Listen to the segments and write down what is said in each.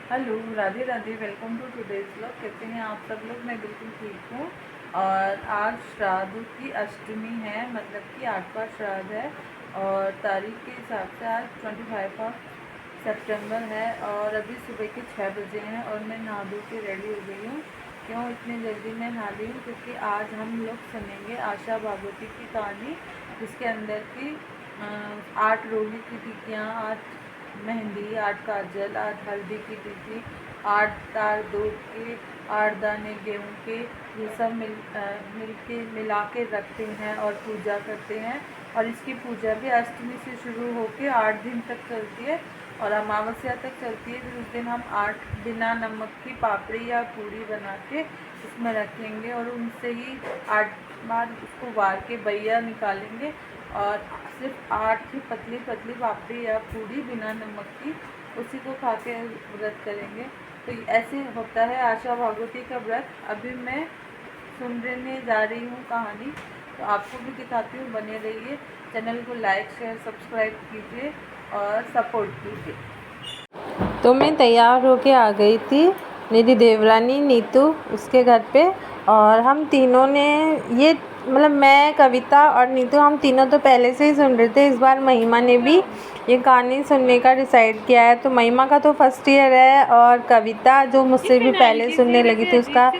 Hello, Radhe Radhe. Welcome to today's vlog. कैसे हैं आप सब लोग? मैं बिल्कुल ठीक हूँ। और आज श्राद्ध की अष्टमी है, मतलब कि 8वां श्राद्ध है। और तारीख के हिसाब से आज 25 है। और अभी सुबह के 6 बजे हैं और मैं नहा धो के रेडी हो गई हूँ। क्यों इतनी जल्दी मैं नहा ली हूँ? क्योंकि आज हम लोग सुनेंगे आशा भागवती की कहानी, जिसके अंदर की 8 रोली की टिक्कियाँ, 8 मेहंदी, 8 काजल, 8 हल्दी की टिक्की, 8 तार दूध के, 8 दाने गेहूँ के, ये सब मिला के रखते हैं और पूजा करते हैं। और इसकी पूजा भी अष्टमी से शुरू होकर 8 दिन तक चलती है और अमावस्या तक चलती है। फिर उस दिन हम 8 बिना नमक की पापड़ी या पूड़ी बना के इसमें रखेंगे और उनसे ही 8 बार उसको वार के बैया निकालेंगे और सिर्फ 8 ही पतली पतली पापड़ी या पूड़ी बिना नमक की, उसी को खा के व्रत करेंगे। तो ऐसे होता है आशा भागवती का व्रत। अभी मैं सुनने जा रही हूँ कहानी, तो आपको भी दिखाती हूँ। बने रहिए, चैनल को लाइक शेयर सब्सक्राइब कीजिए और सपोर्ट कीजिए। तो मैं तैयार होके आ गई थी, मेरी देवरानी नीतू उसके घर पे। और हम तीनों ने ये मतलब मैं, कविता और नीतू, हम तीनों तो पहले से ही सुन रहे थे। इस बार महिमा ने भी ये कहानी सुनने का डिसाइड किया है। तो महिमा का तो फर्स्ट ईयर है और कविता जो मुझसे भी पहले सुनने लगी थी, उसका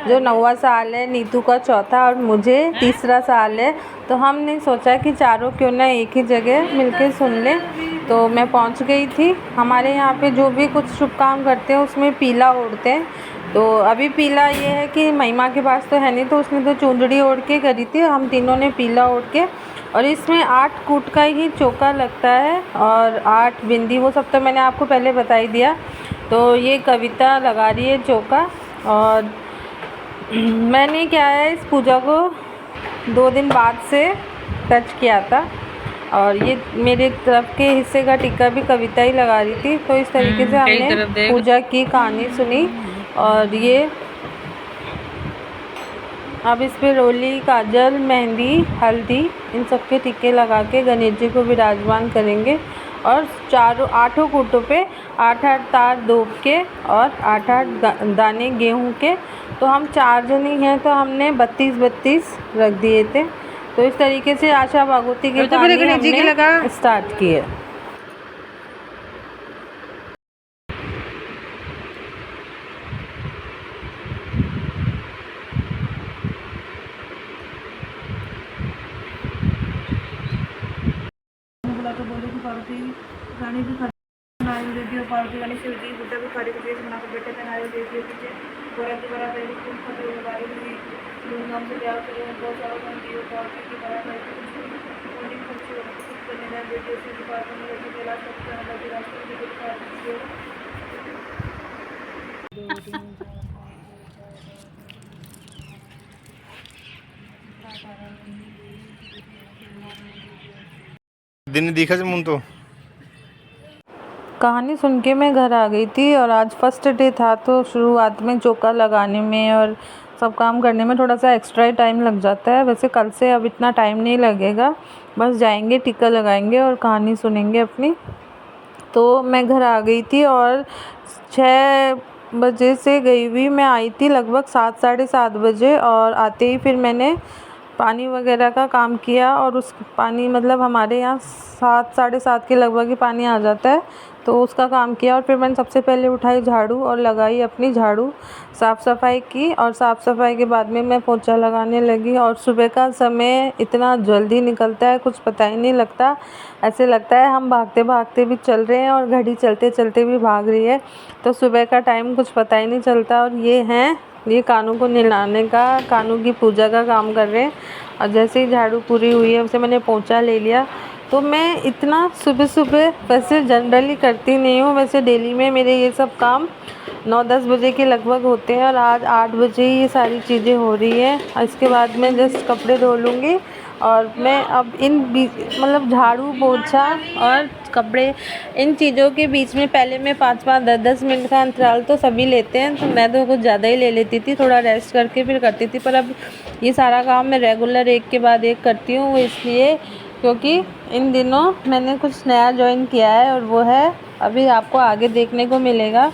जो 9वां साल है, नीतू का 4था और मुझे 3रा साल है। तो हमने सोचा कि चारों क्यों ना एक ही जगह मिलके सुन लें। तो मैं पहुंच गई थी। हमारे यहाँ पे जो भी कुछ शुभ काम करते हैं उसमें पीला ओढ़ते हैं। तो अभी पीला ये है कि महिमा के पास तो है नहीं, तो उसने तो चुंदड़ी ओढ़ के करी थी। हम तीनों ने पीला ओढ़ के, और इसमें 8 कूट का ही चौका लगता है और 8 बिंदी, वो सब तो मैंने आपको पहले बता ही दिया। तो ये कविता लगा रही है चौका। और मैंने क्या है, इस पूजा को 2 दिन बाद से टच किया था और ये मेरे तरफ के हिस्से का टिक्का भी कविता ही लगा रही थी। तो इस तरीके से हमने पूजा की कहानी सुनी। और ये अब इस पे रोली, काजल, मेहंदी, हल्दी, इन सब के टिक्के लगा के गणेश जी को विराजमान करेंगे। और चारों 8 कूटों पे 8-8 तार दूब के और 8-8 दाने गेहूं के। तो हम 4 जने हैं, तो हमने 32-32 रख दिए थे। तो इस तरीके से आशा भागवती की कहानी हमने स्टार्ट की है। बोला तो बोले कि पार्वती रानी भी नारियल देती हो, पार्वती रानी शिव जी बुद्धा भी खड़ी हुई बनाकर बेटे थे नारियल देती हो पीछे बड़ा की बड़ा पहले खूब फटे हुए बारी हुई धूमधाम से प्यार करो, बहुत सारा काम दियो पार्वती की बड़ा करने बेटियों से पार्वती ने लगी बोला सकते हैं लगी रास्ते में दिखा दीजिए। दिन दिखा से मुन तो कहानी सुन के मैं घर आ गई थी। और आज फर्स्ट डे था, तो शुरुआत में चौका लगाने में और सब काम करने में थोड़ा सा एक्स्ट्रा ही टाइम लग जाता है। वैसे कल से अब इतना टाइम नहीं लगेगा, बस जाएंगे, टिक्का लगाएंगे और कहानी सुनेंगे अपनी। तो मैं घर आ गई थी और 6 बजे से गई हुई मैं आई थी लगभग 7 साढ़े 7 बजे। और आते ही फिर मैंने पानी वगैरह का काम किया। और उस पानी, मतलब हमारे यहाँ 7 साढ़े 7 के लगभग ही पानी आ जाता है, तो उसका काम किया। और फिर मैंने सबसे पहले उठाई झाड़ू और लगाई अपनी झाड़ू, साफ़ सफाई की। और साफ़ सफाई के बाद में मैं पोंछा लगाने लगी। और सुबह का समय इतना जल्दी निकलता है, कुछ पता ही नहीं लगता। ऐसे लगता है हम भागते भागते भी चल रहे हैं और घड़ी चलते चलते भी भाग रही है। तो सुबह का टाइम कुछ पता ही नहीं चलता। और ये कानू को नहलाने का, कानू की पूजा का काम कर रहे हैं। और जैसे ही झाड़ू पूरी हुई है, उसे मैंने पोंछा ले लिया। तो मैं इतना सुबह सुबह वैसे जनरली करती नहीं हूँ, वैसे डेली में मेरे ये सब काम 9-10 बजे के लगभग होते हैं। और आज 8 बजे ही ये सारी चीज़ें हो रही हैं। और इसके बाद मैं जस्ट कपड़े धो लूँगी। और मैं अब मतलब झाड़ू, पोंछा और कपड़े, इन चीज़ों के बीच में पहले मैं 5-5 10-10 मिनट का अंतराल तो सभी लेते हैं, तो मैं तो कुछ ज़्यादा ही ले लेती थी, थोड़ा रेस्ट करके फिर करती थी। पर अब ये सारा काम मैं रेगुलर एक के बाद एक करती हूँ, वो इसलिए क्योंकि इन दिनों मैंने कुछ नया ज्वाइन किया है। और वो है, अभी आपको आगे देखने को मिलेगा।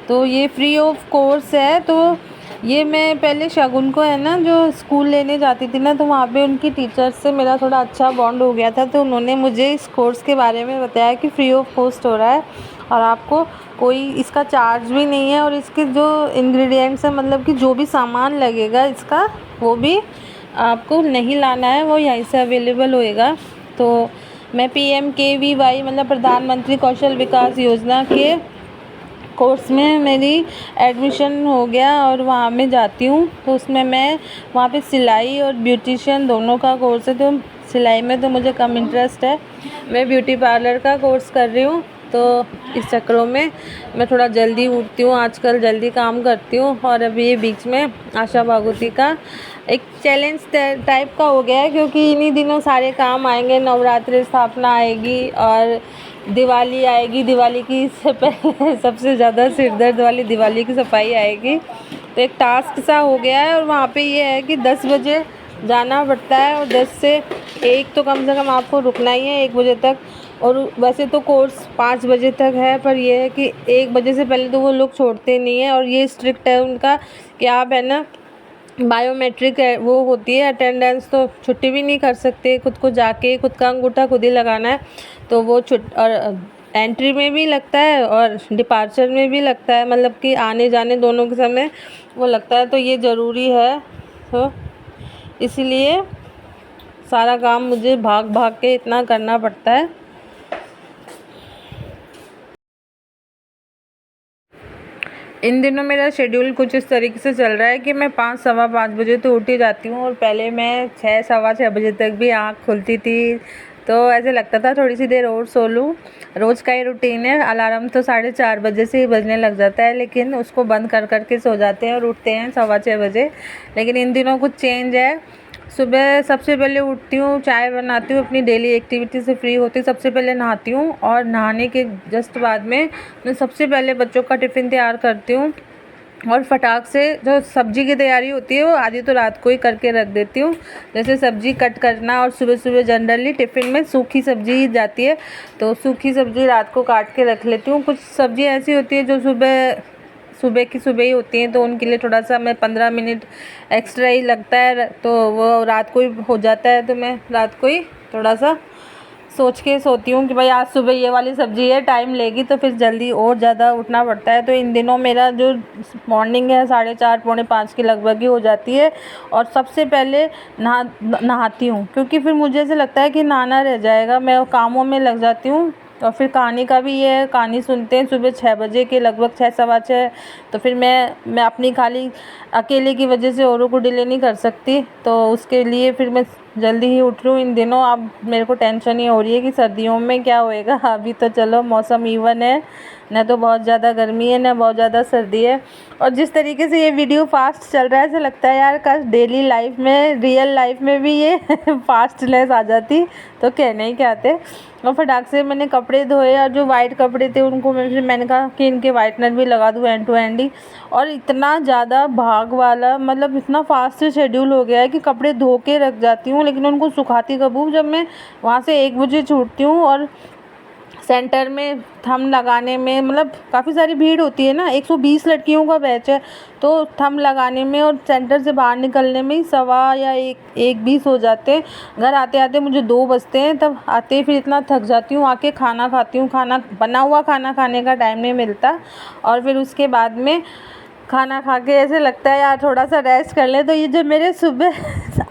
तो ये फ्री ऑफ कोर्स है। तो ये मैं पहले शगुन को है ना जो स्कूल लेने जाती थी ना, तो वहाँ पे उनकी टीचर से मेरा थोड़ा अच्छा बॉन्ड हो गया था। तो उन्होंने मुझे इस कोर्स के बारे में बताया कि फ्री ऑफ कॉस्ट हो रहा है और आपको कोई इसका चार्ज भी नहीं है, और इसके जो इंग्रेडिएंट्स हैं, मतलब कि जो भी सामान लगेगा इसका, वो भी आपको नहीं लाना है, वो यहीं से अवेलेबल होएगा। तो मैं PMKVY मतलब प्रधानमंत्री कौशल विकास योजना के कोर्स में मेरी एडमिशन हो गया और वहाँ मैं जाती हूँ। तो उसमें मैं वहाँ पे सिलाई और ब्यूटिशियन दोनों का कोर्स है। तो सिलाई में तो मुझे कम इंटरेस्ट है, मैं ब्यूटी पार्लर का कोर्स कर रही हूँ। तो इस चक्करों में मैं थोड़ा जल्दी उठती हूँ, आजकल जल्दी काम करती हूँ। और अभी ये बीच में आशा भागवती का एक चैलेंज टाइप का हो गया है, क्योंकि इन्हीं दिनों सारे काम आएंगे, नवरात्रि स्थापना आएगी और दिवाली आएगी। दिवाली की से पहले सबसे ज़्यादा सिरदर्द वाली दिवाली की सफाई आएगी। तो एक टास्क सा हो गया है, और वहाँ पे ये है कि 10 बजे जाना पड़ता है और 10 से 1 तो कम से कम आपको रुकना ही है, 1 बजे तक। और वैसे तो कोर्स 5 बजे तक है, पर यह है कि 1 बजे से पहले तो वो लोग छोड़ते नहीं हैं। और ये स्ट्रिक्ट है उनका कि आप है ना बायोमेट्रिक है वो होती है अटेंडेंस, तो छुट्टी भी नहीं कर सकते, खुद को जाके खुद का अंगूठा खुद ही लगाना है। तो वो और एंट्री में भी लगता है और डिपार्चर में भी लगता है, मतलब कि आने जाने दोनों के समय वो लगता है। तो ये ज़रूरी है, तो इसलिए सारा काम मुझे भाग भाग के इतना करना पड़ता है। इन दिनों मेरा शेड्यूल कुछ इस तरीके से चल रहा है कि मैं 5 सवा 5 बजे तो उठ ही जाती हूँ, और पहले मैं 6 सवा 6 बजे तक भी आँख खुलती थी। तो ऐसे लगता था थोड़ी सी देर और सो लूँ। रोज़ का ही रूटीन है, अलार्म तो 4:30 बजे से ही बजने लग जाता है, लेकिन उसको बंद कर के सो जाते हैं और उठते हैं सवा 6 बजे। लेकिन इन दिनों कुछ चेंज है। सुबह सबसे पहले उठती हूँ, चाय बनाती हूँ, अपनी डेली एक्टिविटी से फ्री होती हूँ, सबसे पहले नहाती हूँ, और नहाने के जस्ट बाद में मैं सबसे पहले बच्चों का टिफ़िन तैयार करती हूँ। और फटाक से जो सब्ज़ी की तैयारी होती है वो आधी तो रात को ही करके रख देती हूँ। जैसे सब्ज़ी कट करना, और सुबह सुबह जनरली टिफ़िन में सूखी सब्ज़ी ही जाती है, तो सूखी सब्ज़ी रात को काट के रख लेती हूँ। कुछ सब्ज़ी ऐसी होती है जो सुबह की सुबह ही होती हैं, तो उनके लिए थोड़ा सा मैं 15 मिनट एक्स्ट्रा ही लगता है, तो वो रात को ही हो जाता है। तो मैं रात को ही थोड़ा सा सोच के सोती हूँ कि भाई आज सुबह ये वाली सब्ज़ी है, टाइम लेगी, तो फिर जल्दी और ज़्यादा उठना पड़ता है। तो इन दिनों मेरा जो मॉर्निंग है 4:30 पौने 5 के लगभग ही हो जाती है। और सबसे पहले नहाती हूँ, क्योंकि फिर मुझे ऐसे लगता है कि नहाना रह जाएगा, मैं कामों में लग जाती हूँ। और फिर कहानी का भी ये है, कहानी सुनते हैं सुबह 6 बजे के लगभग, 6 सवा 6। तो फिर मैं अपनी खाली अकेले की वजह से औरों को डिले नहीं कर सकती, तो उसके लिए फिर मैं जल्दी ही उठ रही हूँ इन दिनों। अब मेरे को टेंशन ये हो रही है कि सर्दियों में क्या होएगा। अभी तो चलो मौसम इवन है, न तो बहुत ज़्यादा गर्मी है न बहुत ज़्यादा सर्दी है। और जिस तरीके से ये वीडियो फास्ट चल रहा है, ऐसा लगता है यार काश डेली लाइफ में, रियल लाइफ में भी ये फास्टनेस आ जाती, तो कहने ही क्या थे। और फटाक से मैंने कपड़े धोए, और जो वाइट कपड़े थे उनको मैंने कहा कि इनके वाइटनर भी लगा दूँ एंड टू एंड ही। और इतना ज़्यादा भाग वाला, मतलब इतना फास्ट शेड्यूल हो गया है कि कपड़े धो के रख जाती हूँ, लेकिन उनको सुखाती कब हूँ जब मैं वहाँ से 1 बजे छूटती हूँ। और सेंटर में थंब लगाने में मतलब काफ़ी सारी भीड़ होती है ना, 120 लड़कियों का बैच है, तो थंब लगाने में और सेंटर से बाहर निकलने में ही सवा या 1:20 हो जाते हैं। घर आते आते मुझे 2 बजते हैं, तब आते फिर इतना थक जाती हूँ, आके खाना खाती हूँ, खाना बना हुआ खाना खाने का टाइम नहीं मिलता। और फिर उसके बाद में खाना खा के ऐसे लगता है यार थोड़ा सा रेस्ट कर ले। तो ये जो मेरे सुबह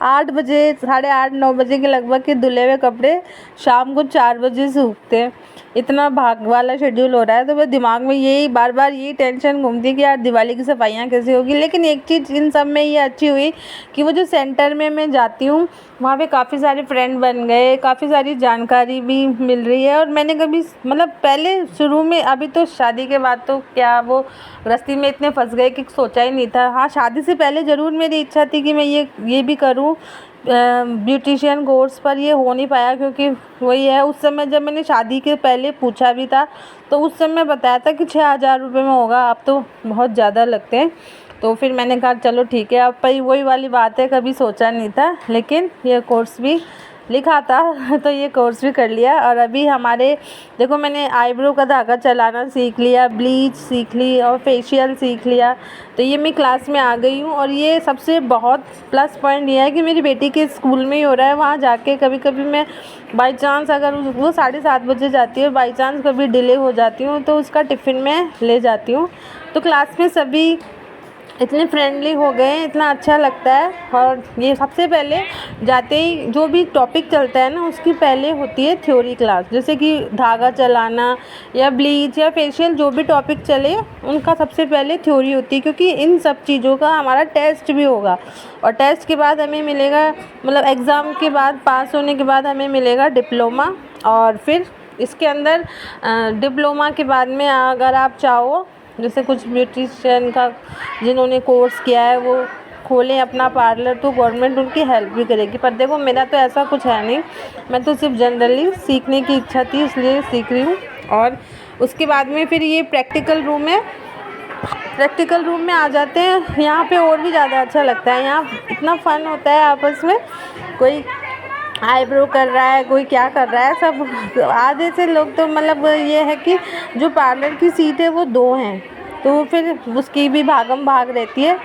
8 बजे, 8:30 9 बजे के लगभग के धुले हुए कपड़े शाम को 4 बजे सूखते हैं, इतना भाग वाला शेड्यूल हो रहा है। तो मेरे दिमाग में यही बार बार यही टेंशन घूमती है कि यार दिवाली की सफाइयाँ कैसे होगी। लेकिन एक चीज़ इन सब में ये अच्छी हुई कि वो जो सेंटर में मैं जाती हूँ वहाँ पे काफ़ी सारे फ्रेंड बन गए, काफ़ी सारी जानकारी भी मिल रही है। और मैंने कभी मतलब पहले शुरू में, अभी तो शादी के बाद तो क्या वो गृहस्थी में इतने फंस गए कि सोचा ही नहीं था। हाँ, शादी से पहले ज़रूर मेरी इच्छा थी कि मैं ये भी करूँ ब्यूटिशियन कोर्स, पर ये हो नहीं पाया, क्योंकि वही है उस समय जब मैंने शादी के पहले पूछा भी था तो उस समय बताया था कि 6,000 रुपये में होगा, अब तो बहुत ज़्यादा लगते हैं। तो फिर मैंने कहा चलो ठीक है, अब भाई वही वाली बात है, कभी सोचा नहीं था। लेकिन ये कोर्स भी लिखा था तो ये कोर्स भी कर लिया। और अभी हमारे देखो मैंने आईब्रो का धागा चलाना सीख लिया, ब्लीच सीख ली और फेशियल सीख लिया। तो ये मैं क्लास में आ गई हूँ और ये सबसे बहुत प्लस पॉइंट ये है कि मेरी बेटी के स्कूल में ही हो रहा है। वहाँ जाके कभी कभी मैं बाई चांस अगर वो 7:30 बजे जाती है, बाई चांस कभी डिले हो जाती हूँ तो उसका टिफ़िन में ले जाती हूँ। तो क्लास में सभी इतने फ्रेंडली हो गए, इतना अच्छा लगता है। और ये सबसे पहले जाते ही जो भी टॉपिक चलता है ना उसकी पहले होती है थ्योरी क्लास, जैसे कि धागा चलाना या ब्लीच या फेशियल, जो भी टॉपिक चले उनका सबसे पहले थ्योरी होती है, क्योंकि इन सब चीज़ों का हमारा टेस्ट भी होगा। और टेस्ट के बाद हमें मिलेगा, मतलब एग्ज़ाम के बाद पास होने के बाद हमें मिलेगा डिप्लोमा। और फिर इसके अंदर डिप्लोमा के बाद में अगर आप चाहो, जैसे कुछ ब्यूटिशियन का जिन्होंने कोर्स किया है वो खोलें अपना पार्लर, तो गवर्नमेंट उनकी हेल्प भी करेगी। पर देखो मेरा तो ऐसा कुछ है नहीं, मैं तो सिर्फ जनरली सीखने की इच्छा थी इसलिए सीख रही हूँ। और उसके बाद में फिर ये प्रैक्टिकल रूम है, प्रैक्टिकल रूम में आ जाते हैं। यहाँ पे और भी ज़्यादा अच्छा लगता है, यहाँ इतना फ़न होता है आपस में, कोई आईब्रो कर रहा है, कोई क्या कर रहा है, सब आधे से लोग तो मतलब ये है कि जो पार्लर की सीट है वो 2 हैं, तो फिर उसकी भी भागम भाग रहती है।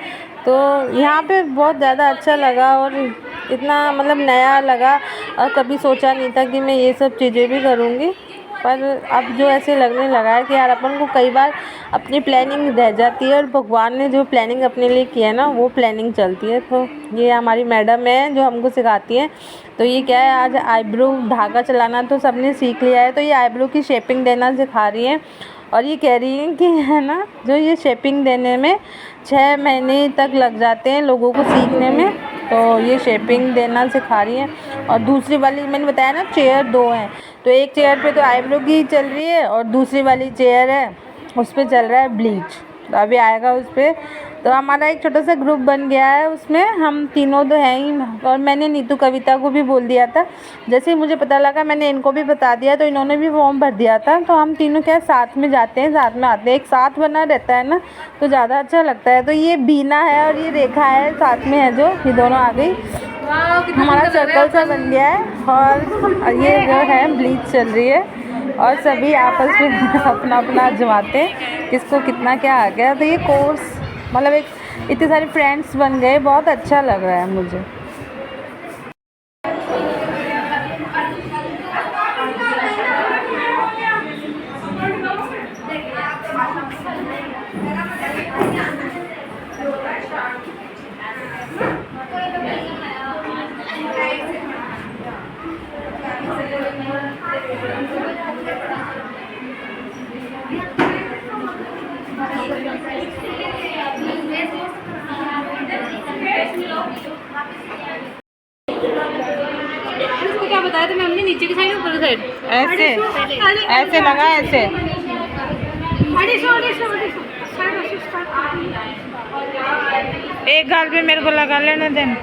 तो यहाँ पे बहुत ज़्यादा अच्छा लगा और इतना मतलब नया लगा, और कभी सोचा नहीं था कि मैं ये सब चीज़ें भी करूँगी। पर अब जो ऐसे लगने लगा है कि यार अपन को कई बार अपनी प्लानिंग रह जाती है और भगवान ने जो प्लानिंग अपने लिए की है ना वो प्लानिंग चलती है। तो ये हमारी मैडम है जो हमको सिखाती है। तो ये क्या है, आज आईब्रो धागा चलाना तो सबने सीख लिया है, तो ये आईब्रो की शेपिंग देना सिखा रही हैं। और ये कह रही हैं कि है ना, जो ये शेपिंग देने में 6 महीने तक लग जाते हैं लोगों को सीखने में, तो ये शेपिंग देना सिखा रही हैं। और दूसरी वाली मैंने बताया ना चेयर 2 हैं, तो एक चेयर पे तो आईब्रो की चल रही है और दूसरी वाली चेयर है उस पे चल रहा है ब्लीच, तो अभी आएगा उस पर। तो हमारा एक छोटा सा ग्रुप बन गया है, उसमें हम तीनों तो हैं ही। और मैंने नीतू कविता को भी बोल दिया था, जैसे ही मुझे पता लगा मैंने इनको भी बता दिया, तो इन्होंने भी फॉर्म भर दिया था। तो हम तीनों क्या साथ में जाते हैं, साथ में आते हैं, एक साथ बना रहता है ना तो ज़्यादा अच्छा लगता है। तो ये बीना है और ये रेखा है साथ में है, जो ये दोनों आ गई, हमारा सर्कल सा बन गया है। और ये जो है ब्लीच चल रही है और सभी आपस में अपना अपना आजमाते हैं किसको कितना क्या आ गया। तो ये कोर्स मतलब एक इतने सारे फ्रेंड्स बन गए, बहुत अच्छा लग रहा है मुझे। इसको क्या बताया था मैम ने, नीचे की साइड ऊपर की साइड ऐसे ऐसे लगा, ऐसे एक गाल पे मेरे को लगा लेने देना।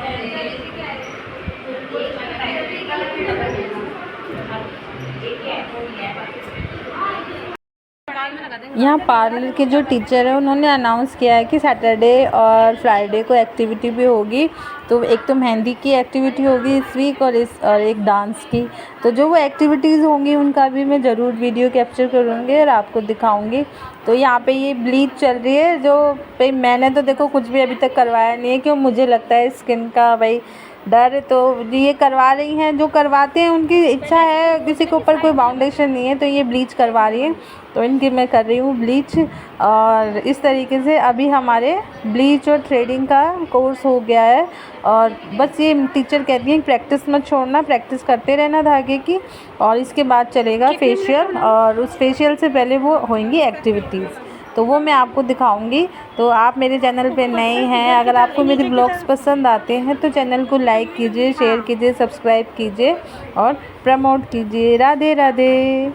यहाँ पार्लर के जो टीचर है उन्होंने अनाउंस किया है कि सैटरडे और फ्राइडे को एक्टिविटी भी होगी। तो एक तो मेहंदी की एक्टिविटी होगी इस वीक और एक डांस की। तो जो वो एक्टिविटीज़ होंगी उनका भी मैं ज़रूर वीडियो कैप्चर करूँगी और आपको दिखाऊँगी। तो यहाँ पे ये ब्लीच चल रही है, जो भाई मैंने तो देखो कुछ भी अभी तक करवाया नहीं है, क्यों मुझे लगता है स्किन का भाई डर। तो ये करवा रही हैं, जो करवाते हैं उनकी इच्छा है, किसी के ऊपर कोई बाउंडेशन नहीं है। तो ये ब्लीच करवा रही है, तो इनकी मैं कर रही हूँ ब्लीच। और इस तरीके से अभी हमारे ब्लीच और थ्रेडिंग का कोर्स हो गया है। और बस ये टीचर कहती हैं प्रैक्टिस मत छोड़ना, प्रैक्टिस करते रहना धागे की। और इसके बाद चलेगा फेशियल, और उस फेशियल से पहले वो होंगी एक्टिविटीज़, तो वो मैं आपको दिखाऊंगी। तो आप मेरे चैनल पे नए हैं, अगर आपको मेरे ब्लॉग्स पसंद आते हैं तो चैनल को लाइक कीजिए, शेयर कीजिए, सब्सक्राइब कीजिए और प्रमोट कीजिए। राधे राधे।